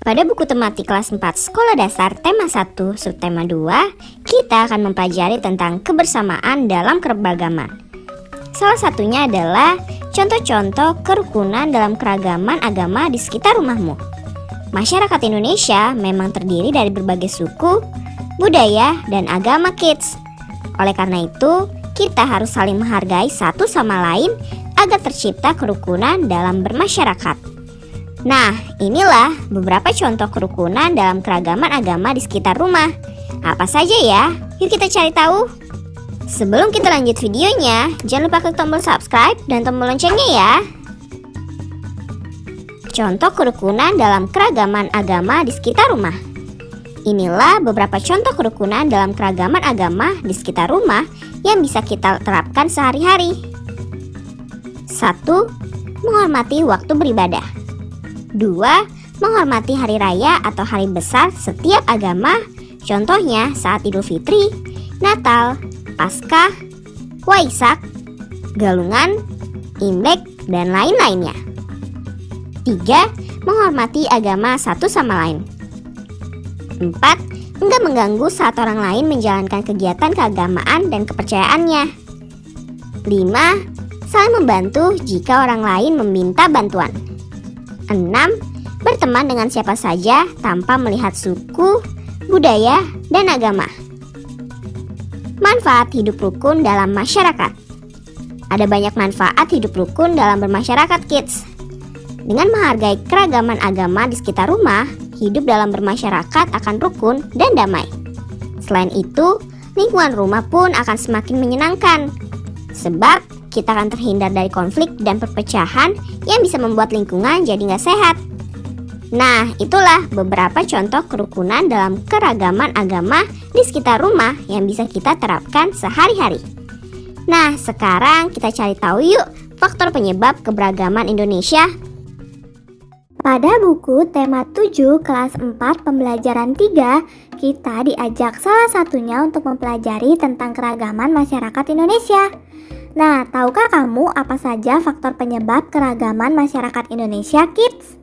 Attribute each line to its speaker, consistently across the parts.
Speaker 1: Pada buku tematik kelas 4 Sekolah Dasar tema 1 subtema 2, kita akan mempelajari tentang kebersamaan dalam keberagaman. Salah satunya adalah contoh-contoh kerukunan dalam keragaman agama di sekitar rumahmu. Masyarakat Indonesia memang terdiri dari berbagai suku, budaya, dan agama kids. Oleh karena itu, kita harus saling menghargai satu sama lain agar tercipta kerukunan dalam bermasyarakat. Nah, inilah beberapa contoh kerukunan dalam keragaman agama di sekitar rumah. Apa saja ya? Yuk kita cari tahu. Sebelum kita lanjut videonya, jangan lupa klik tombol subscribe dan tombol loncengnya ya. Contoh kerukunan dalam keragaman agama di sekitar rumah. Inilah beberapa contoh kerukunan dalam keragaman agama di sekitar rumah yang bisa kita terapkan sehari-hari. 1. Menghormati waktu beribadah. 2. Menghormati hari raya atau hari besar setiap agama, contohnya saat Idul Fitri, Natal, Paskah, Waisak, Galungan, Imlek, dan lain-lainnya. 3. Menghormati agama satu sama lain. 4. Enggak mengganggu saat orang lain menjalankan kegiatan keagamaan dan kepercayaannya. 5. Saling membantu jika orang lain meminta bantuan. 6. Berteman dengan siapa saja tanpa melihat suku, budaya, dan agama. Manfaat hidup rukun dalam masyarakat. Ada banyak manfaat hidup rukun dalam bermasyarakat kids. Dengan menghargai keragaman agama di sekitar rumah, hidup dalam bermasyarakat akan rukun dan damai. Selain itu, lingkungan rumah pun akan semakin menyenangkan. Sebab kita akan terhindar dari konflik dan perpecahan yang bisa membuat lingkungan jadi nggak sehat. Nah, itulah beberapa contoh kerukunan dalam keragaman agama di sekitar rumah yang bisa kita terapkan sehari-hari. Nah, sekarang kita cari tahu yuk faktor penyebab keberagaman Indonesia.
Speaker 2: Pada buku tema 7 kelas 4 pembelajaran 3, kita diajak salah satunya untuk mempelajari tentang keragaman masyarakat Indonesia. Nah, tahukah kamu apa saja faktor penyebab keragaman masyarakat Indonesia, kids?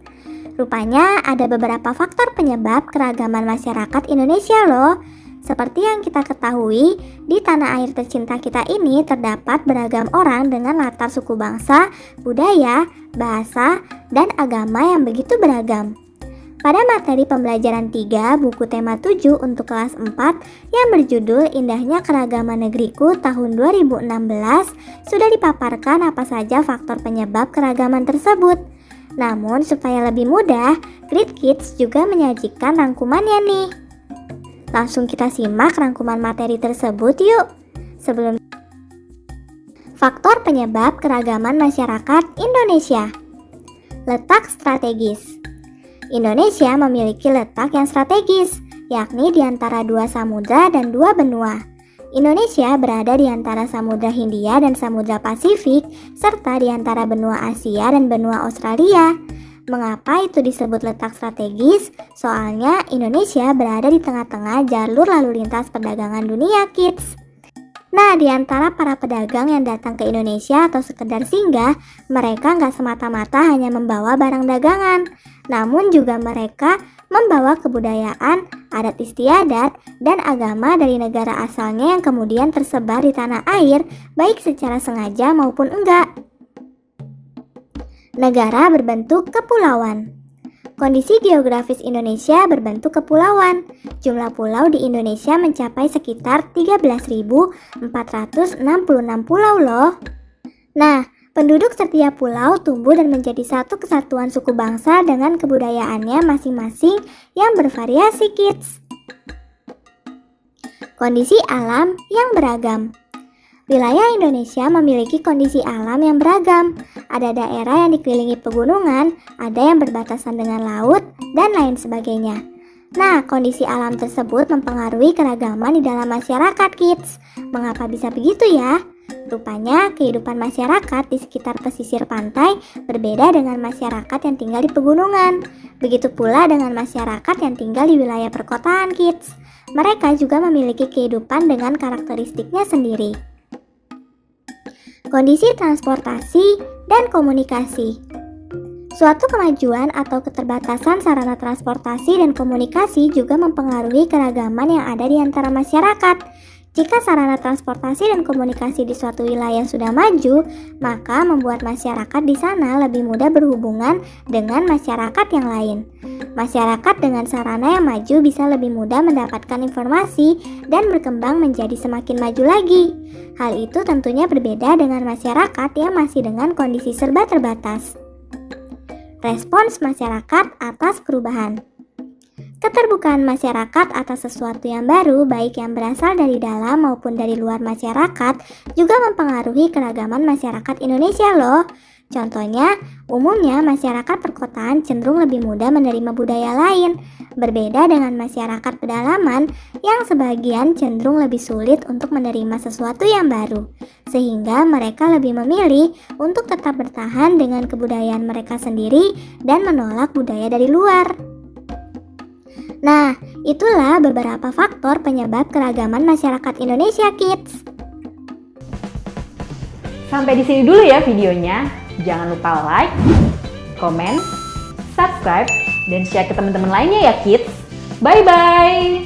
Speaker 2: Rupanya ada beberapa faktor penyebab keragaman masyarakat Indonesia loh. Seperti yang kita ketahui, di tanah air tercinta kita ini terdapat beragam orang dengan latar suku bangsa, budaya, bahasa, dan agama yang begitu beragam. Pada materi pembelajaran 3 buku tema 7 untuk kelas 4 yang berjudul Indahnya Keragaman Negeriku tahun 2016 sudah dipaparkan apa saja faktor penyebab keragaman tersebut. Namun supaya lebih mudah, Grid Kids juga menyajikan rangkumannya nih. Langsung kita simak rangkuman materi tersebut yuk. Faktor penyebab keragaman masyarakat Indonesia. Letak strategis. Indonesia memiliki letak yang strategis, yakni di antara 2 samudra dan 2 benua. Indonesia berada di antara Samudra Hindia dan Samudra Pasifik, serta di antara benua Asia dan benua Australia. Mengapa itu disebut letak strategis? Soalnya Indonesia berada di tengah-tengah jalur lalu lintas perdagangan dunia, kids. Nah, di antara para pedagang yang datang ke Indonesia atau sekedar singgah, mereka nggak semata-mata hanya membawa barang dagangan, namun juga mereka membawa kebudayaan, adat istiadat, dan agama dari negara asalnya yang kemudian tersebar di tanah air, baik secara sengaja maupun enggak. Negara berbentuk kepulauan. Kondisi geografis Indonesia berbentuk kepulauan. Jumlah pulau di Indonesia mencapai sekitar 13.466 pulau loh. Nah, penduduk setiap pulau tumbuh dan menjadi satu kesatuan suku bangsa dengan kebudayaannya masing-masing yang bervariasi, kids. Kondisi alam yang beragam. Wilayah Indonesia memiliki kondisi alam yang beragam. Ada daerah yang dikelilingi pegunungan, ada yang berbatasan dengan laut, dan lain sebagainya. Nah, kondisi alam tersebut mempengaruhi keragaman di dalam masyarakat, kids. Mengapa bisa begitu ya? Rupanya, kehidupan masyarakat di sekitar pesisir pantai berbeda dengan masyarakat yang tinggal di pegunungan. Begitu pula dengan masyarakat yang tinggal di wilayah perkotaan, kids. Mereka juga memiliki kehidupan dengan karakteristiknya sendiri. Kondisi transportasi dan komunikasi. Suatu kemajuan atau keterbatasan sarana transportasi dan komunikasi juga mempengaruhi keragaman yang ada di antara masyarakat. Jika sarana transportasi dan komunikasi di suatu wilayah sudah maju, maka membuat masyarakat di sana lebih mudah berhubungan dengan masyarakat yang lain. Masyarakat dengan sarana yang maju bisa lebih mudah mendapatkan informasi dan berkembang menjadi semakin maju lagi. Hal itu tentunya berbeda dengan masyarakat yang masih dengan kondisi serba terbatas. Respons masyarakat atas perubahan. Keterbukaan masyarakat atas sesuatu yang baru, baik yang berasal dari dalam maupun dari luar masyarakat, juga mempengaruhi keragaman masyarakat Indonesia loh. Contohnya, umumnya masyarakat perkotaan cenderung lebih mudah menerima budaya lain, berbeda dengan masyarakat pedalaman yang sebagian cenderung lebih sulit untuk menerima sesuatu yang baru, sehingga mereka lebih memilih untuk tetap bertahan dengan kebudayaan mereka sendiri dan menolak budaya dari luar. Nah, itulah beberapa faktor penyebab keragaman masyarakat Indonesia, Kids.
Speaker 3: Sampai di sini dulu ya videonya. Jangan lupa like, comment, subscribe, dan share ke teman-teman lainnya ya, Kids. Bye-bye!